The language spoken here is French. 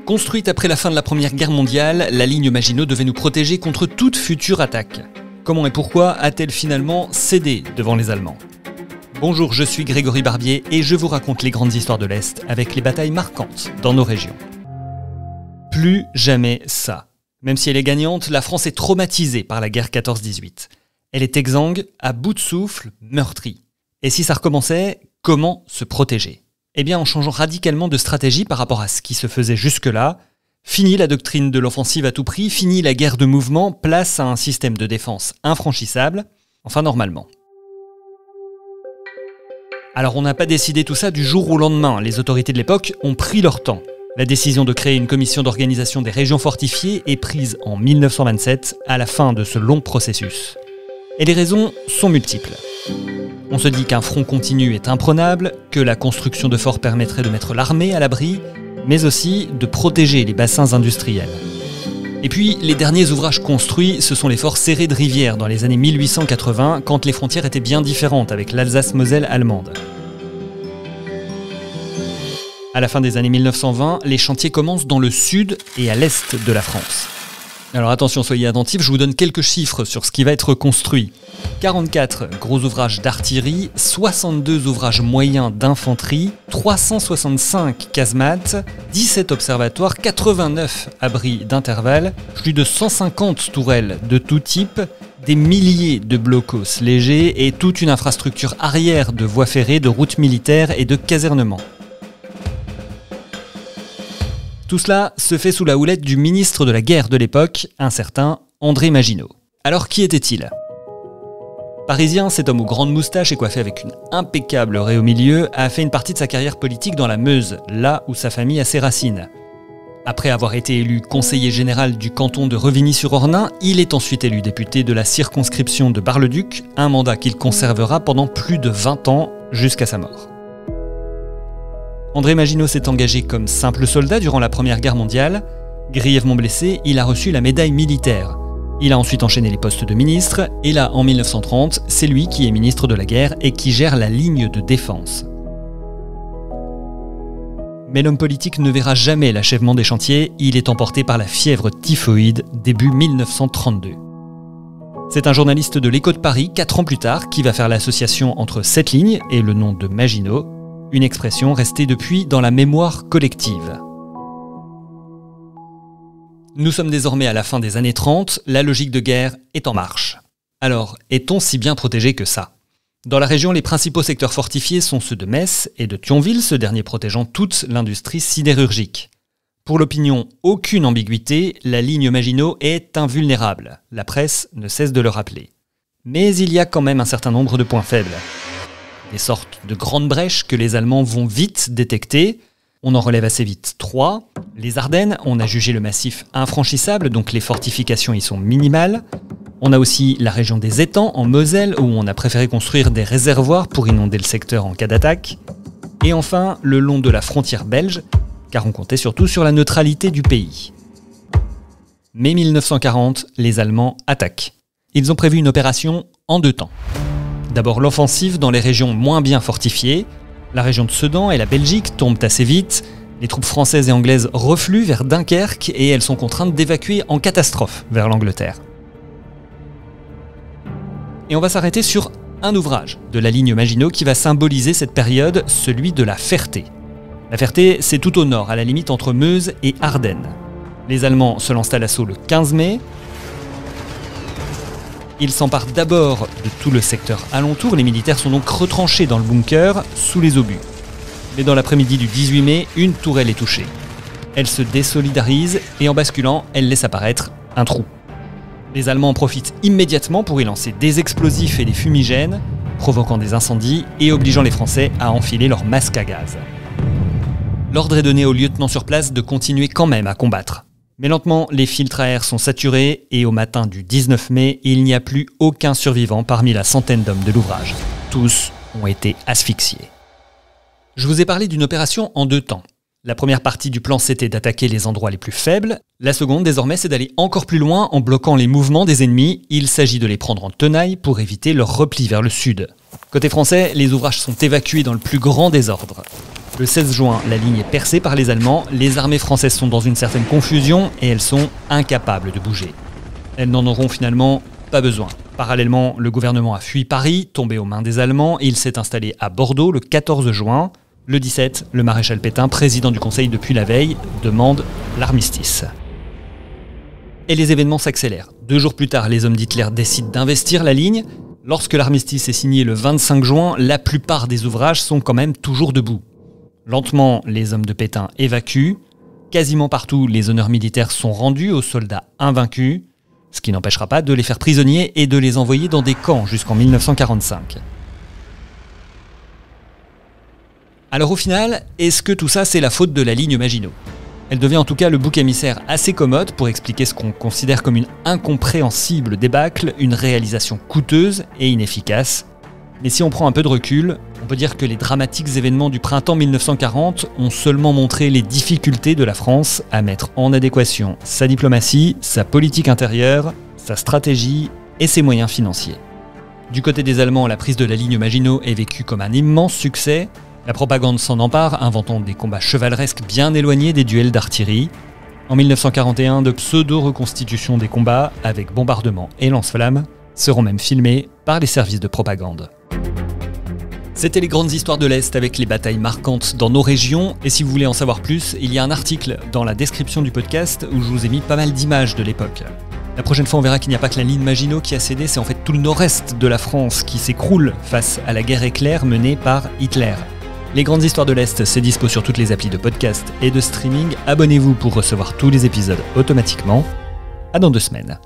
Construite après la fin de la Première Guerre mondiale, la ligne Maginot devait nous protéger contre toute future attaque. Comment et pourquoi a-t-elle finalement cédé devant les Allemands? Bonjour, je suis Grégory Barbier et je vous raconte les grandes histoires de l'Est avec les batailles marquantes dans nos régions. Plus jamais ça. Même si elle est gagnante, la France est traumatisée par la guerre 14-18. Elle est exsangue, à bout de souffle, meurtrie. Et si ça recommençait, comment se protéger? Eh bien en changeant radicalement de stratégie par rapport à ce qui se faisait jusque-là. Fini la doctrine de l'offensive à tout prix, fini la guerre de mouvement, place à un système de défense infranchissable, enfin normalement. Alors on n'a pas décidé tout ça du jour au lendemain, les autorités de l'époque ont pris leur temps. La décision de créer une commission d'organisation des régions fortifiées est prise en 1927, à la fin de ce long processus. Et les raisons sont multiples. On se dit qu'un front continu est imprenable, que la construction de forts permettrait de mettre l'armée à l'abri, mais aussi de protéger les bassins industriels. Et puis, les derniers ouvrages construits, ce sont les forts serrés de rivière dans les années 1880, quand les frontières étaient bien différentes avec l'Alsace-Moselle allemande. À la fin des années 1920, les chantiers commencent dans le sud et à l'est de la France. Alors attention, soyez attentifs, je vous donne quelques chiffres sur ce qui va être construit. 44 gros ouvrages d'artillerie, 62 ouvrages moyens d'infanterie, 365 casemates, 17 observatoires, 89 abris d'intervalle, plus de 150 tourelles de tout type, des milliers de blocos légers et toute une infrastructure arrière de voies ferrées, de routes militaires et de casernement. Tout cela se fait sous la houlette du ministre de la guerre de l'époque, un certain André Maginot. Alors qui était-il ? Parisien, cet homme aux grandes moustaches et coiffé avec une impeccable raie au milieu a fait une partie de sa carrière politique dans la Meuse, là où sa famille a ses racines. Après avoir été élu conseiller général du canton de Revigny-sur-Ornain, il est ensuite élu député de la circonscription de Bar-le-Duc, un mandat qu'il conservera pendant plus de 20 ans jusqu'à sa mort. André Maginot s'est engagé comme simple soldat durant la Première Guerre mondiale. Grièvement blessé, il a reçu la médaille militaire. Il a ensuite enchaîné les postes de ministre, et là, en 1930, c'est lui qui est ministre de la guerre et qui gère la ligne de défense. Mais l'homme politique ne verra jamais l'achèvement des chantiers, il est emporté par la fièvre typhoïde début 1932. C'est un journaliste de l'Écho de Paris, 4 ans plus tard, qui va faire l'association entre cette ligne et le nom de Maginot, une expression restée depuis dans la mémoire collective. Nous sommes désormais à la fin des années 30, la logique de guerre est en marche. Alors, est-on si bien protégé que ça? Dans la région, les principaux secteurs fortifiés sont ceux de Metz et de Thionville, ce dernier protégeant toute l'industrie sidérurgique. Pour l'opinion, aucune ambiguïté, la ligne Maginot est invulnérable. La presse ne cesse de le rappeler. Mais il y a quand même un certain nombre de points faibles. Des sortes de grandes brèches que les Allemands vont vite détecter. On en relève assez vite 3. Les Ardennes, on a jugé le massif infranchissable, donc les fortifications y sont minimales. On a aussi la région des étangs en Moselle, où on a préféré construire des réservoirs pour inonder le secteur en cas d'attaque. Et enfin, le long de la frontière belge, car on comptait surtout sur la neutralité du pays. Mai 1940, les Allemands attaquent. Ils ont prévu une opération en 2 temps. D'abord l'offensive dans les régions moins bien fortifiées. La région de Sedan et la Belgique tombent assez vite. Les troupes françaises et anglaises refluent vers Dunkerque et elles sont contraintes d'évacuer en catastrophe vers l'Angleterre. Et on va s'arrêter sur un ouvrage de la ligne Maginot qui va symboliser cette période, celui de la Ferté. La Ferté, c'est tout au nord, à la limite entre Meuse et Ardennes. Les Allemands se lancent à l'assaut le 15 mai. Ils s'emparent d'abord de tout le secteur alentour, les militaires sont donc retranchés dans le bunker, sous les obus. Mais dans l'après-midi du 18 mai, une tourelle est touchée. Elle se désolidarise et en basculant, elle laisse apparaître un trou. Les Allemands en profitent immédiatement pour y lancer des explosifs et des fumigènes, provoquant des incendies et obligeant les Français à enfiler leurs masques à gaz. L'ordre est donné au lieutenant sur place de continuer quand même à combattre. Mais lentement, les filtres à air sont saturés et au matin du 19 mai, il n'y a plus aucun survivant parmi la centaine d'hommes de l'ouvrage. Tous ont été asphyxiés. Je vous ai parlé d'une opération en 2 temps. La première partie du plan, c'était d'attaquer les endroits les plus faibles. La seconde, désormais, c'est d'aller encore plus loin en bloquant les mouvements des ennemis. Il s'agit de les prendre en tenaille pour éviter leur repli vers le sud. Côté français, les ouvrages sont évacués dans le plus grand désordre. Le 16 juin, la ligne est percée par les Allemands, les armées françaises sont dans une certaine confusion et elles sont incapables de bouger. Elles n'en auront finalement pas besoin. Parallèlement, le gouvernement a fui Paris, tombé aux mains des Allemands, et il s'est installé à Bordeaux le 14 juin. Le 17, le maréchal Pétain, président du Conseil depuis la veille, demande l'armistice. Et les événements s'accélèrent. 2 jours plus tard, les hommes d'Hitler décident d'investir la ligne. Lorsque l'armistice est signé le 25 juin, la plupart des ouvrages sont quand même toujours debout. Lentement, les hommes de Pétain évacuent. Quasiment partout, les honneurs militaires sont rendus aux soldats invaincus, ce qui n'empêchera pas de les faire prisonniers et de les envoyer dans des camps jusqu'en 1945. Alors au final, est-ce que tout ça c'est la faute de la ligne Maginot ? Elle devient en tout cas le bouc émissaire assez commode pour expliquer ce qu'on considère comme une incompréhensible débâcle, une réalisation coûteuse et inefficace. Mais si on prend un peu de recul, on peut dire que les dramatiques événements du printemps 1940 ont seulement montré les difficultés de la France à mettre en adéquation sa diplomatie, sa politique intérieure, sa stratégie et ses moyens financiers. Du côté des Allemands, la prise de la ligne Maginot est vécue comme un immense succès. La propagande s'en empare, inventant des combats chevaleresques bien éloignés des duels d'artillerie. En 1941, de pseudo-reconstitutions des combats, avec bombardements et lance-flammes, seront même filmés par les services de propagande. C'était les grandes histoires de l'Est avec les batailles marquantes dans nos régions. Et si vous voulez en savoir plus, il y a un article dans la description du podcast où je vous ai mis pas mal d'images de l'époque. La prochaine fois, on verra qu'il n'y a pas que la ligne Maginot qui a cédé, c'est en fait tout le nord-est de la France qui s'écroule face à la guerre éclair menée par Hitler. Les grandes histoires de l'Est, c'est dispo sur toutes les applis de podcast et de streaming. Abonnez-vous pour recevoir tous les épisodes automatiquement. À dans 2 semaines.